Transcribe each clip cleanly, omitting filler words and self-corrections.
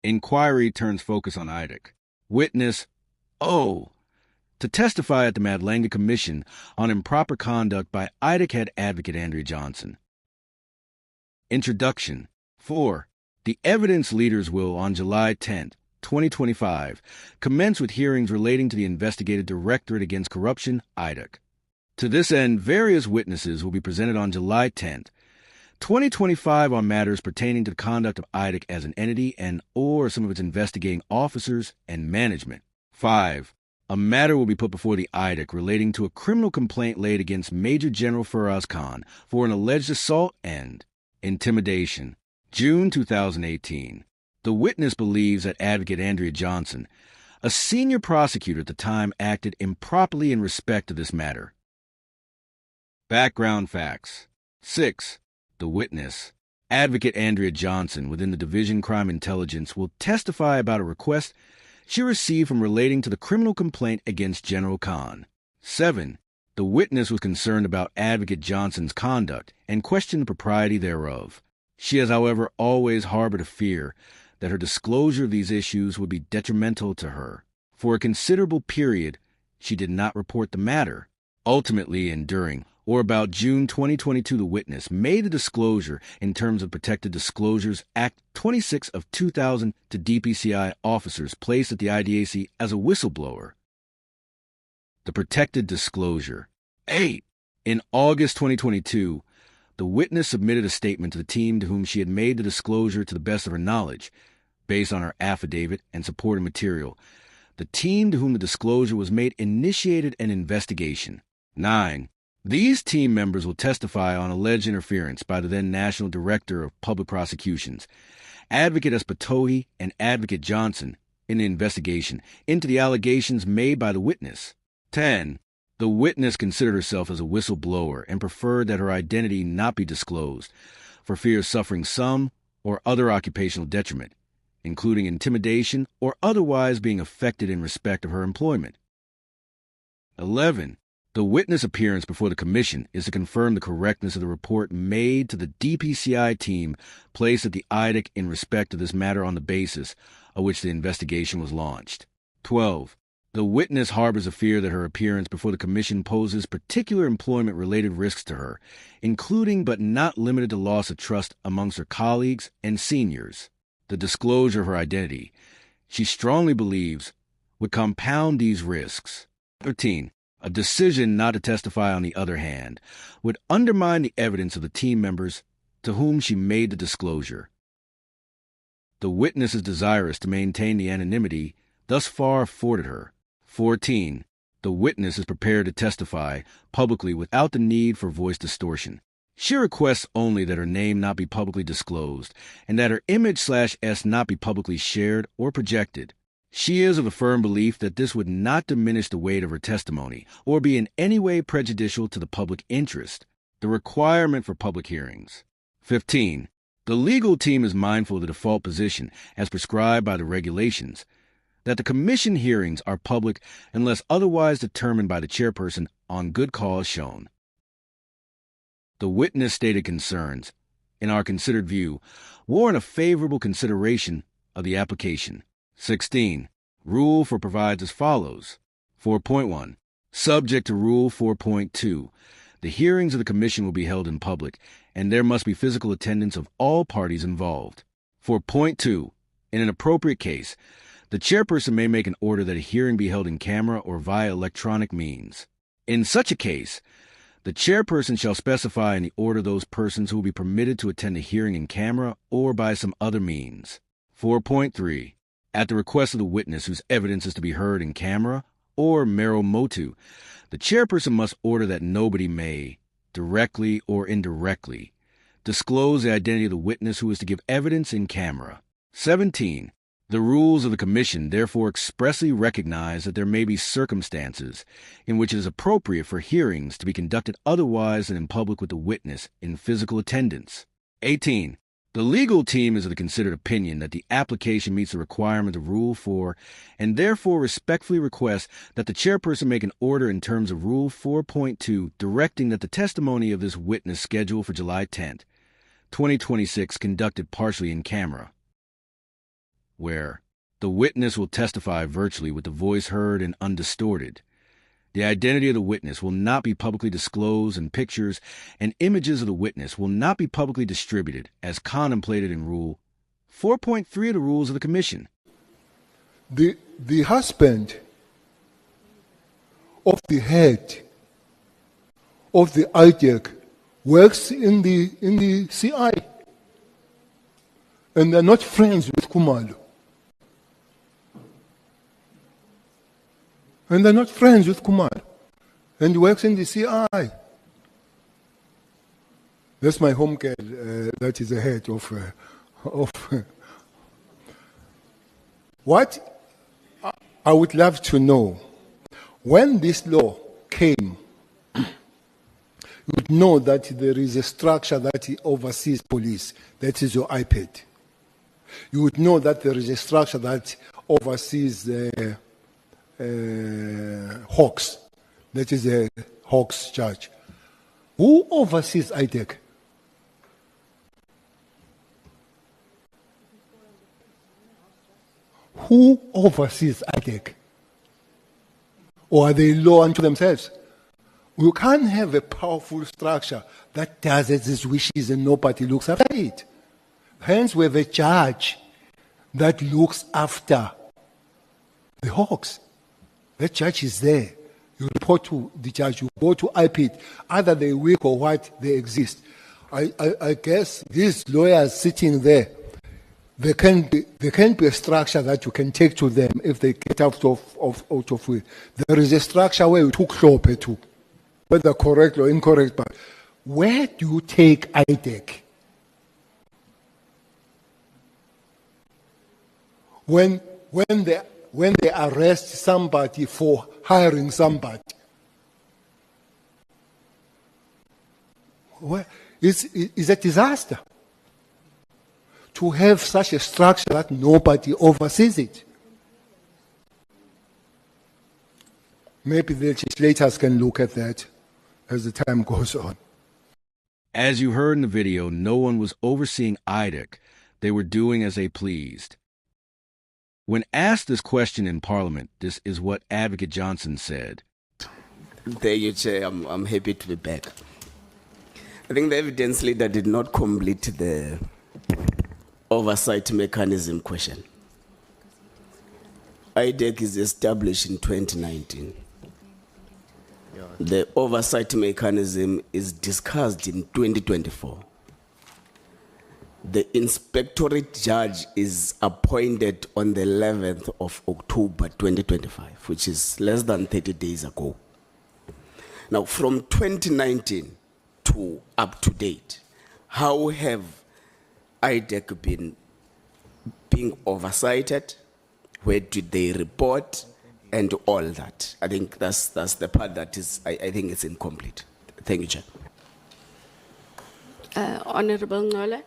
Inquiry turns focus on IDIC. Witness, O, to testify at the Madlanga Commission on improper conduct by IDIC head advocate Andrea Johnson. Introduction. 4. The evidence leaders will, on July 10, 2025, commence with hearings relating to the Investigative Directorate Against Corruption, IDIC. To this end, various witnesses will be presented on July 10, 2025 on matters pertaining to the conduct of IDIC as an entity and or some of its investigating officers and management. 5. A matter will be put before the IDIC relating to a criminal complaint laid against Major General Faraz Khan for an alleged assault and intimidation. June 2018. The witness believes that advocate Andrea Johnson, a senior prosecutor at the time, acted improperly in respect to this matter. Background facts. 6. The witness, advocate Andrea Johnson within the Division Crime Intelligence, will testify about a request she received from relating to the criminal complaint against General Khan. 7. The witness was concerned about advocate Johnson's conduct and questioned the propriety thereof. She has, however, always harbored a fear that her disclosure of these issues would be detrimental to her. For a considerable period, she did not report the matter. Ultimately, and during or about June 2022, the witness made a disclosure in terms of Protected Disclosures Act 26 of 2000 to DPCI officers placed at the IDAC as a whistleblower. The Protected Disclosure. 8. In August 2022, the witness submitted a statement to the team to whom she had made the disclosure to the best of her knowledge, based on her affidavit and supporting material. The team to whom the disclosure was made initiated an investigation. 9. These team members will testify on alleged interference by the then National Director of Public Prosecutions, Advocate Batohi and Advocate Johnson, in the investigation into the allegations made by the witness. 10. The witness considered herself as a whistleblower and preferred that her identity not be disclosed for fear of suffering some or other occupational detriment, including intimidation or otherwise being affected in respect of her employment. 11. The witness appearance before the Commission is to confirm the correctness of the report made to the DPCI team placed at the IDIC in respect to this matter on the basis of which the investigation was launched. 12. The witness harbors a fear that her appearance before the Commission poses particular employment-related risks to her, including but not limited to loss of trust amongst her colleagues and seniors. The disclosure of her identity, she strongly believes, would compound these risks. 13. A decision not to testify, on the other hand, would undermine the evidence of the team members to whom she made the disclosure. The witness is desirous to maintain the anonymity thus far afforded her. 14. The witness is prepared to testify publicly without the need for voice distortion. She requests only that her name not be publicly disclosed and that her image/S not be publicly shared or projected. She is of the firm belief that this would not diminish the weight of her testimony or be in any way prejudicial to the public interest. The requirement for public hearings. 15. The legal team is mindful of the default position, as prescribed by the regulations, that the Commission hearings are public unless otherwise determined by the chairperson on good cause shown. The witness stated concerns, in our considered view, warrant a favorable consideration of the application. 16. Rule 4 provides as follows. 4.1. Subject to Rule 4.2, the hearings of the Commission will be held in public, and there must be physical attendance of all parties involved. 4.2. In an appropriate case, the chairperson may make an order that a hearing be held in camera or via electronic means. In such a case, the chairperson shall specify in the order those persons who will be permitted to attend the hearing in camera or by some other means. 4.3. At the request of the witness whose evidence is to be heard in camera or mero motu, the chairperson must order that nobody may, directly or indirectly, disclose the identity of the witness who is to give evidence in camera. 17. The rules of the Commission therefore expressly recognize that there may be circumstances in which it is appropriate for hearings to be conducted otherwise than in public with the witness in physical attendance. 18. The legal team is of the considered opinion that the application meets the requirement of Rule 4 and therefore respectfully requests that the chairperson make an order in terms of Rule 4.2 directing that the testimony of this witness scheduled for July 10, 2026 conducted partially in camera. where the witness will testify virtually with the voice heard and undistorted. The identity of the witness will not be publicly disclosed, and pictures and images of the witness will not be publicly distributed, as contemplated in Rule 4.3 of the Rules of the Commission. The husband of the head of the IDEC works in the CI, and they're not friends with Khumalo. And they're not friends with Khumalo, and he works in the CI. That's my home girl. That is the head of. What I would love to know, when this law came, you would know that there is a structure that oversees police. That is your iPad. You would know that there is a structure that oversees Hawks. That is a Hawks judge. Who oversees IDEC? Who oversees IDEC? Or are they law unto themselves? You can't have a powerful structure that does as its wishes and nobody looks after it. Hence, we have a judge that looks after the Hawks. That judge is there. You report to the judge, you go to IPID, either they work or what, they exist. I guess these lawyers sitting there, there can be a structure that you can take to them if they get out of way. There is a structure where you took Klope to, whether correct or incorrect, but where do you take IDEC? When they arrest somebody for hiring somebody, it's a disaster to have such a structure that nobody oversees it. Maybe the legislators can look at that as the time goes on. As you heard in the video, no one was overseeing IDEC. They were doing as they pleased. When asked this question in Parliament, this is what Advocate Johnson said. Thank you, Chair. I'm happy to be back. I think the evidence leader did not complete the oversight mechanism question. IDEC is established in 2019. The oversight mechanism is discussed in 2024. The inspectorate judge is appointed on the 11th of October 2025, which is less than 30 days ago. Now, from 2019 to up to date, how have IDEC been being oversighted? Where did they report? And all that. I think that's the part that is, I think it's incomplete. Thank you, Chair. Honorable Ngola,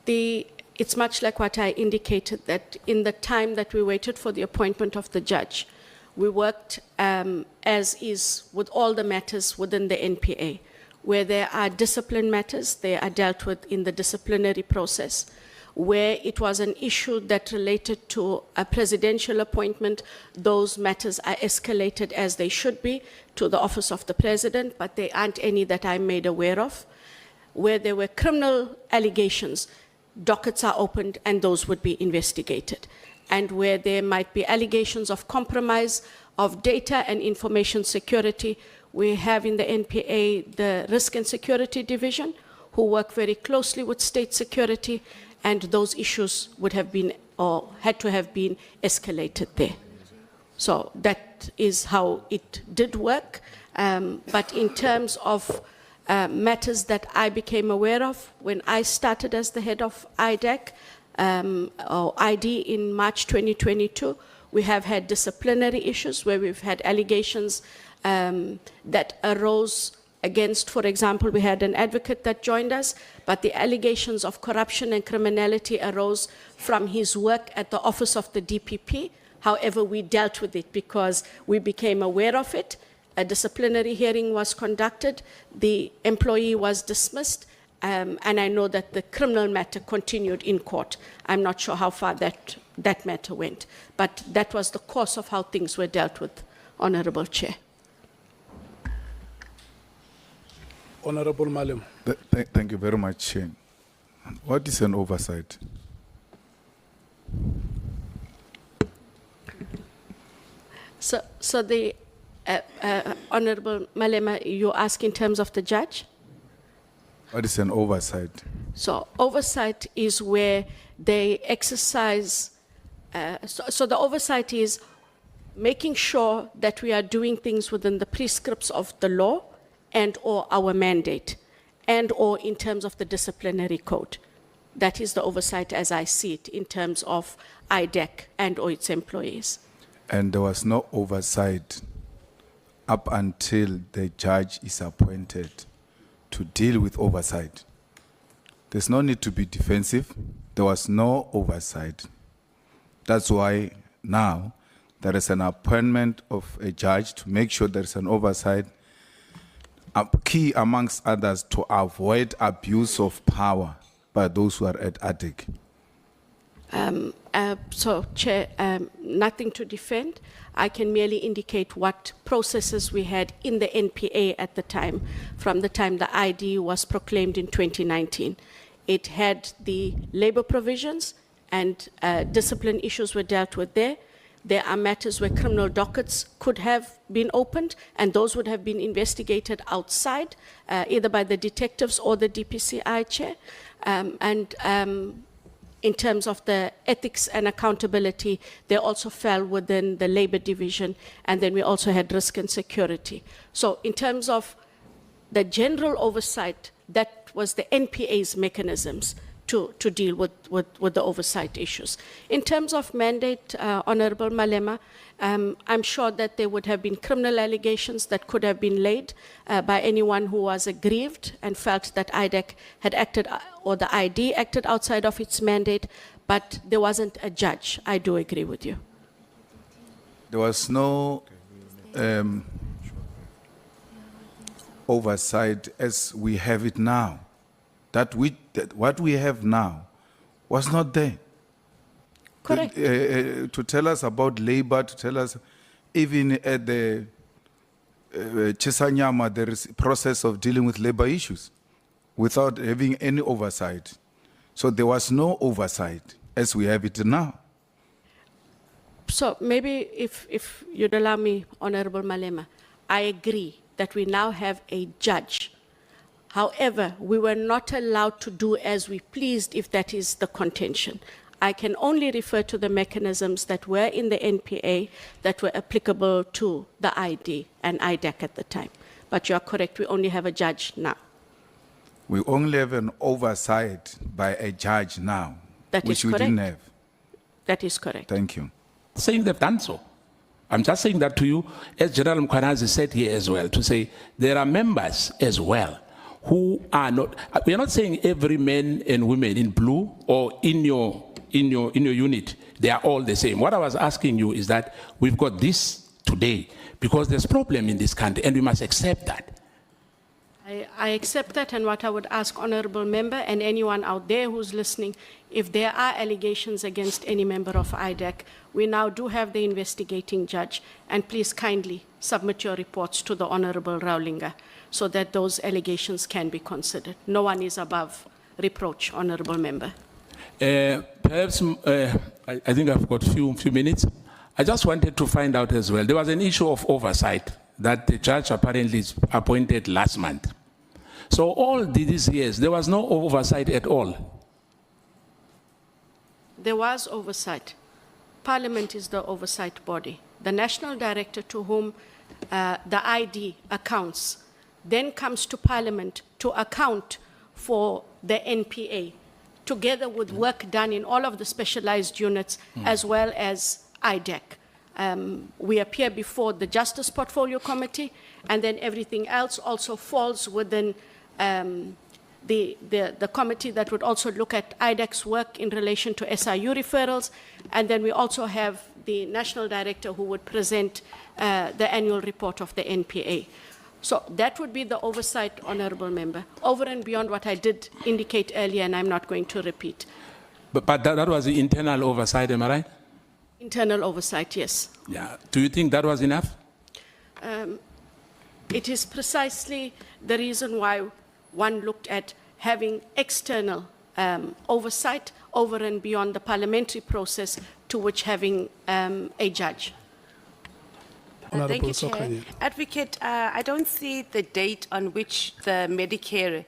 it's much like what I indicated, that in the time that we waited for the appointment of the judge, we worked as is with all the matters within the NPA. Where there are discipline matters, they are dealt with in the disciplinary process. Where it was an issue that related to a presidential appointment, those matters are escalated as they should be to the office of the president, but there aren't any that I'm made aware of. Where there were criminal allegations, dockets are opened and those would be investigated. And where there might be allegations of compromise of data and information security, we have in the NPA the Risk and Security Division, who work very closely with state security, and those issues would have been or had to have been escalated there. So that is how it did work. But in terms of matters that I became aware of when I started as the head of IDEC or ID in March 2022, we have had disciplinary issues where we've had allegations that arose against, for example, we had an advocate that joined us, but the allegations of corruption and criminality arose from his work at the office of the DPP. However, we dealt with it because we became aware of it. A disciplinary hearing was conducted. The employee was dismissed, and I know that the criminal matter continued in court. I'm not sure how far that that matter went. But that was the course of how things were dealt with, Honorable Chair. Honorable Malem. Thank you very much, Chair. What is an oversight? So the Honorable Malema, you ask in terms of the judge? What is an oversight? So oversight is where they exercise, so the oversight is making sure that we are doing things within the prescripts of the law and or our mandate, and or in terms of the disciplinary code. That is the oversight as I see it in terms of IDEC and or its employees. And there was no oversight up until the judge is appointed to deal with oversight. There's no need to be defensive. There was no oversight. That's why now there is an appointment of a judge to make sure there is an oversight, key amongst others to avoid abuse of power by those who are at ADIC. So, Chair, nothing to defend. I can merely indicate what processes we had in the NPA at the time, from the time the ID was proclaimed in 2019. It had the labor provisions and discipline issues were dealt with there. There are matters where criminal dockets could have been opened, and those would have been investigated outside, either by the detectives or the DPCI chair. In terms of the ethics and accountability, they also fell within the labor division, and then we also had risk and security. So in terms of the general oversight, that was the NPA's mechanisms to deal with the oversight issues. In terms of mandate, Honorable Malema, I'm sure that there would have been criminal allegations that could have been laid by anyone who was aggrieved and felt that IDEC had acted, or the ID acted outside of its mandate, but there wasn't a judge. I do agree with you. There was no oversight as we have it now. What we have now was not there. Correct. To tell us about labor, to tell us even at the Chisanyama, there is a process of dealing with labor issues without having any oversight. So there was no oversight as we have it now. So maybe if you'd allow me, Honorable Malema, I agree that we now have a judge. However, we were not allowed to do as we pleased if that is the contention. I can only refer to the mechanisms that were in the NPA that were applicable to the ID and IDEC at the time. But you are correct, we only have a judge now. We only have an oversight by a judge now, which we didn't have. That is correct. Thank you. Saying they've done so. I'm just saying that to you, as General Mkwanazi said here as well, to say there are members as well who are not, we are not saying every man and women in blue or in your unit, they are all the same. What I was asking you is that we've got this today because there's problem in this country and we must accept that. I accept that, and what I would ask Honorable Member and anyone out there who's listening, if there are allegations against any member of IDEC, we now do have the investigating judge, and please kindly submit your reports to the Honorable Raulinga so that those allegations can be considered. No one is above reproach, Honorable Member. Perhaps, I think I've got a few minutes. I just wanted to find out as well, there was an issue of oversight that the judge apparently appointed last month. So all these years, there was no oversight at all. There was oversight. Parliament is the oversight body. The national director to whom the ID accounts then comes to Parliament to account for the NPA, together with work done in all of the specialized units, as well as IDEC. We appear before the Justice Portfolio Committee, and then everything else also falls within the committee that would also look at IDEC's work in relation to SIU referrals, and then we also have the National Director who would present the annual report of the NPA. So that would be the oversight, Honourable Member, over and beyond what I did indicate earlier, and I'm not going to repeat. But that was the internal oversight, am I right? Internal oversight, yes. Yeah. Do you think that was enough? It is precisely the reason why one looked at having external oversight over and beyond the parliamentary process, to which having a judge. Thank you, Honourable Chair. Sokanya. Advocate, I don't see the date on which the Medicare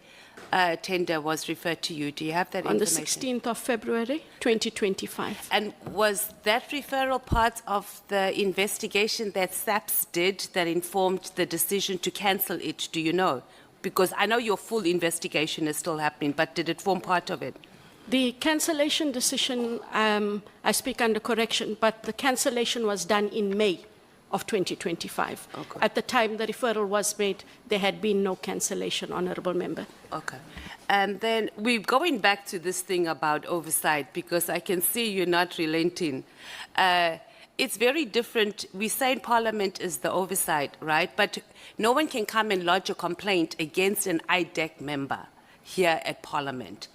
tender was referred to you. Do you have that On the information? 16th of February, 2025. And was that referral part of the investigation that SAPS did that informed the decision to cancel it? Do you know? Because I know your full investigation is still happening, but did it form part of it? The cancellation decision, I speak under correction, but the cancellation was done in May of 2025. Okay. At the time the referral was made, there had been no cancellation, Honourable Member. Okay. And then we're going back to this thing about oversight, because I can see you're not relenting. It's very different. We say in Parliament is the oversight, right? But no one can come and lodge a complaint against an IDEC member here at Parliament,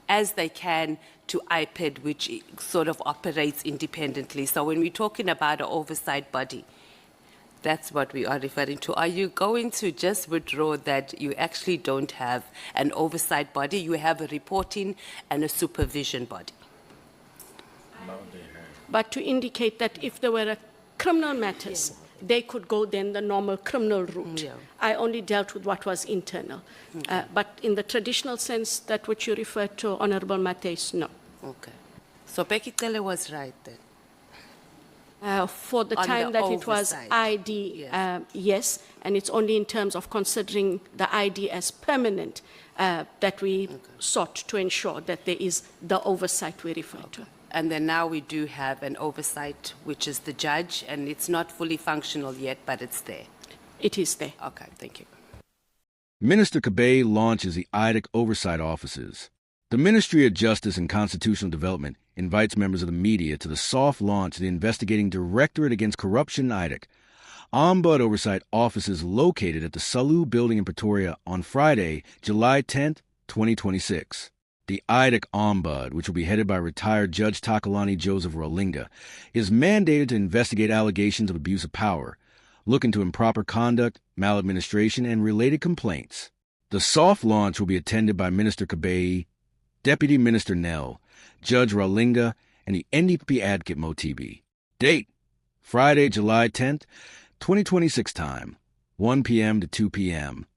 as they can to IPED, which sort of operates independently. So when we're talking about an oversight body, that's what we are referring to. Are you going to just withdraw that you actually don't have an oversight body? You have a reporting and a supervision body. But to indicate that if there were criminal matters, they could go then the normal criminal route. Yeah. I only dealt with what was internal. But in the traditional sense, that which you refer to, Honourable Matheus, no. Okay. So Becky Cele was right then. For the On time the that it was oversight. ID, Yes. yes, and it's only in terms of considering the ID as permanent that we sought to ensure that there is the oversight we refer to. And then now we do have an oversight, which is the judge, and it's not fully functional yet, but it's there. It is there. Okay, thank you. Minister Kabe launches the IDEC oversight offices. The Ministry of Justice and Constitutional Development invites members of the media to the soft launch of the Investigating Directorate Against Corruption IDEC. Ombud Oversight offices located at the Salu Building in Pretoria on Friday, July 10th, 2026. The IDEC Ombud, which will be headed by retired Judge Takalani Joseph Rolinga, is mandated to investigate allegations of abuse of power, look into improper conduct, maladministration, and related complaints. The soft launch will be attended by Minister Kabe, Deputy Minister Nell, Judge Rolinga, and the NDP advocate Motibi. Date: Friday, July 10th, 2026 time, 1 p.m. to 2 p.m.